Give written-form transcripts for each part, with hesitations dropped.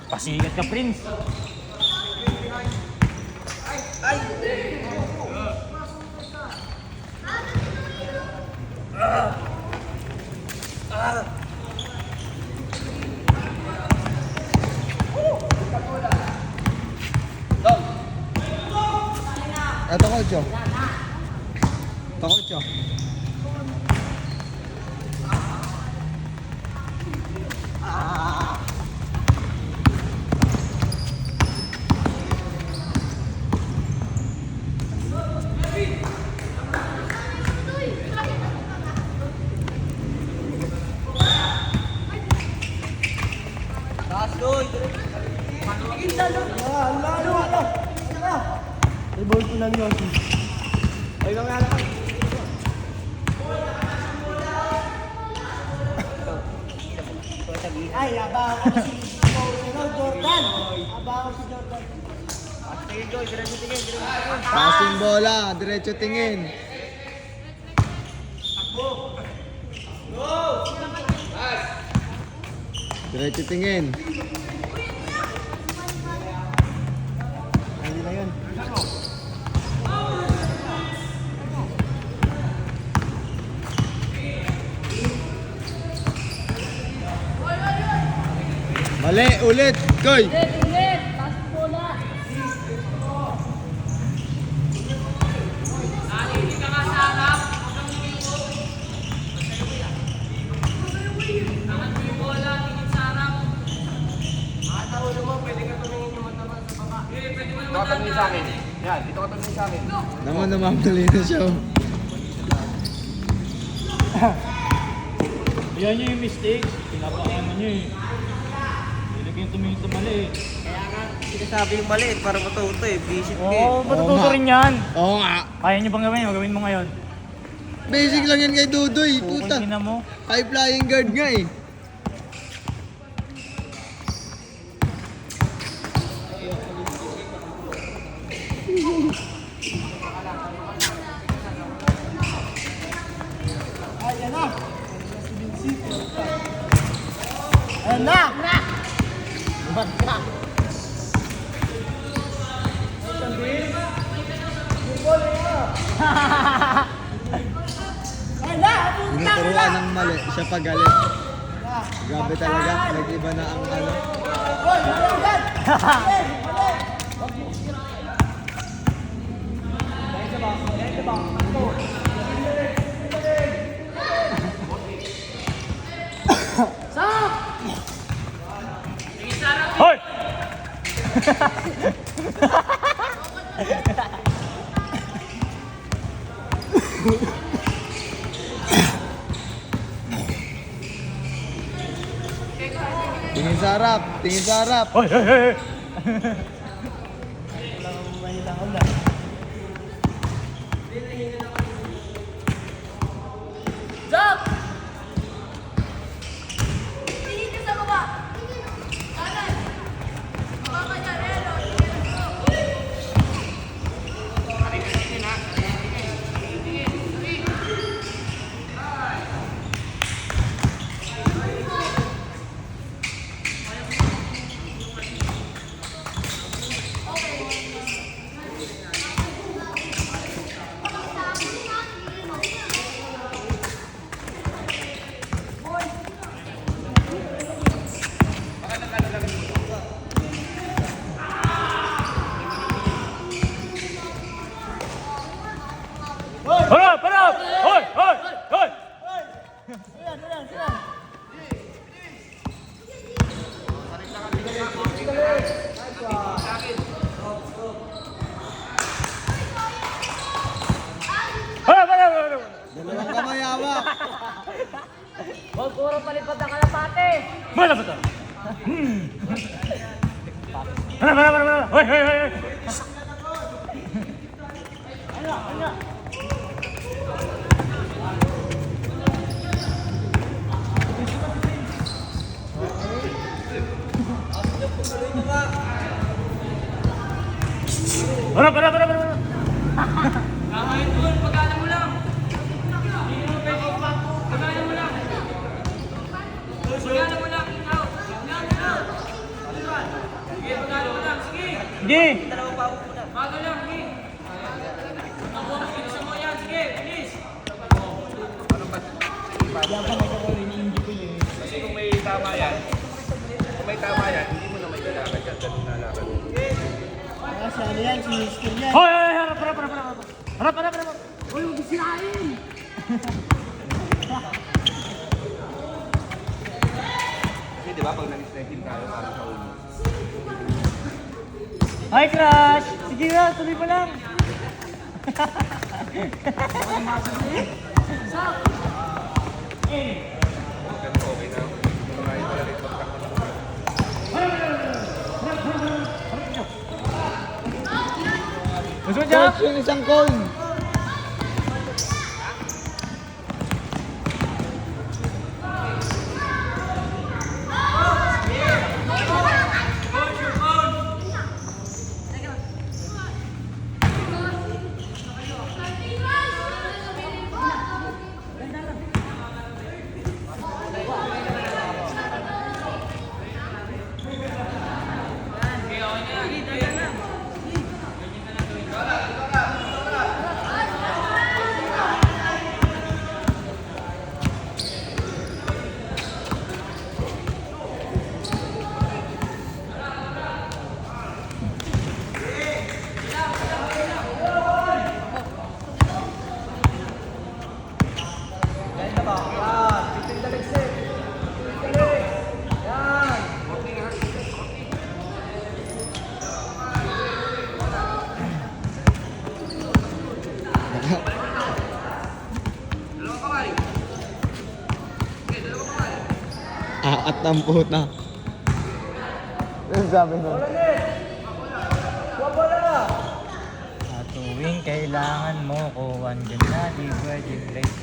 Pasikat ka, Prince. Ito ko, Joe. Ito ko, Joe. Ibol ko ng Yossi. Ay, mga alam. Ay, abaw ko si Jordan. Abaw ko si Jordan. Tingin ko, diretso tingin. Passing bola, diretso tingin. Diretso tingin. Hindi na yun. Mali, ulit. Goy! Ulit! Pasok bola! Dito ka tumingin sa akin. Yan, dito ka tumingin sa akin. Naman namamali na siya. Yan nyo yung mistake. Pinapakaman nyo eh. Hindi kayo tumingin sa mali eh. Kaya nga, sinasabi yung maliit para matuto eh. Visit Oo, eh. matututo nga. rin yan. Oo nga. Kaya nyo bang gawin? Gawin mo ngayon. Basic lang yan kay Dudoy. Puta. Pukong ina mo. High flying guard nga eh. Ayan na! Ayan na! Bumat ka! Ayan na! Tinuturuan ng mali. Siya pagalit. Grabe talaga. Nag-iba na ang ano. Hoy! Ayan! Ayan! Hoy! Tingin sa harap. Tingin sa harap. Hoy! Hoy! Hoy! Jump! Tingin ka sa baba! Kanan! Baba ka dyan, Elo! Harap! Harap! Hoy! Hoy! Hoy! Harap! Harap! Harap! Dalawang kamay hawak. Huwag puro palipad ng kalapate! Mana ba ito? Harap! Harap! Harap! Hoy! Hoy! Hoy! Hoy! Harap, harap, harap, harap. Kakain doon, pagkala mo lang. Hindi mo pwede pa. Pagkala mo lang. Pagkala mo lang, ikaw. Sige, pagkala mo lang, sige. Sige. Dalawa pa ako muna. Bago lang, sige. Nakuha mo, bilisan mo yan, sige, bilis. Kasi kung may tama yan, hindi mo na may lalakad yan, ganun na lakad. Kasi ano yan, siniskin yan. Hoy, hoy, harap, harap, harap, harap. Harap, harap, harap. Uy, huwag sirain. Kasi di ba pag nag-stretching tayo para sa ulo. Hi, Crush. Sige na, tuloy pa lang. Ganun okay na. Marami pala rin pagkakataon. Gusto mo dyan? Coach, yung isang cone. At ng puta. Ano sabi mo? At tuwing kailangan mo ko, andyan na, di pwedeng late.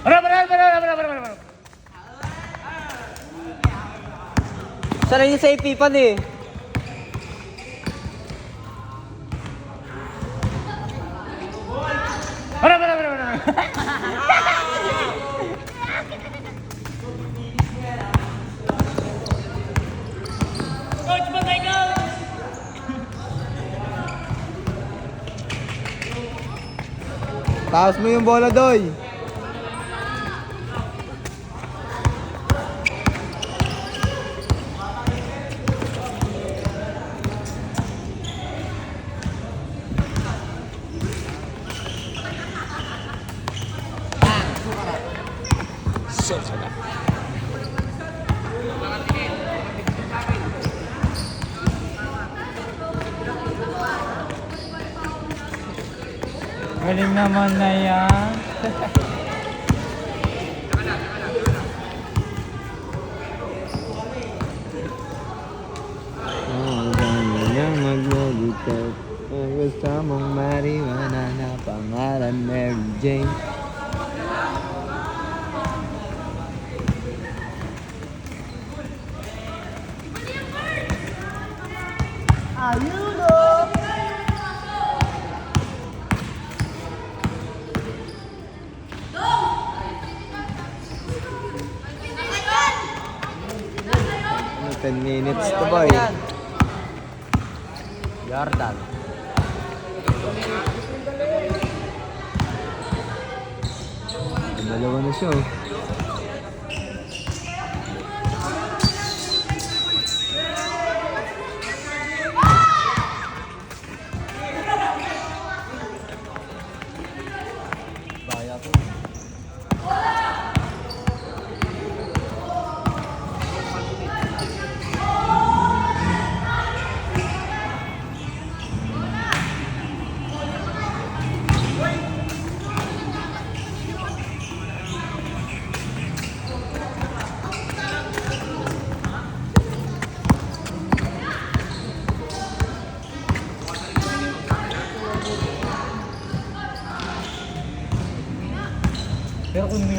Harap, harap, harap, harap, harap, harap. Sana yung safety pa eh. Harap, harap, harap, harap. Coach, patay ka! Taas mo yung bola, Doy. Galing naman na yan. Yang maglilikat. Ang gusto mong mariwana na pangalan Mary Jane. Ayun o. Ano, 10 minutes to boy. Jordan. Dalawa na siya. Oh. Pero kung may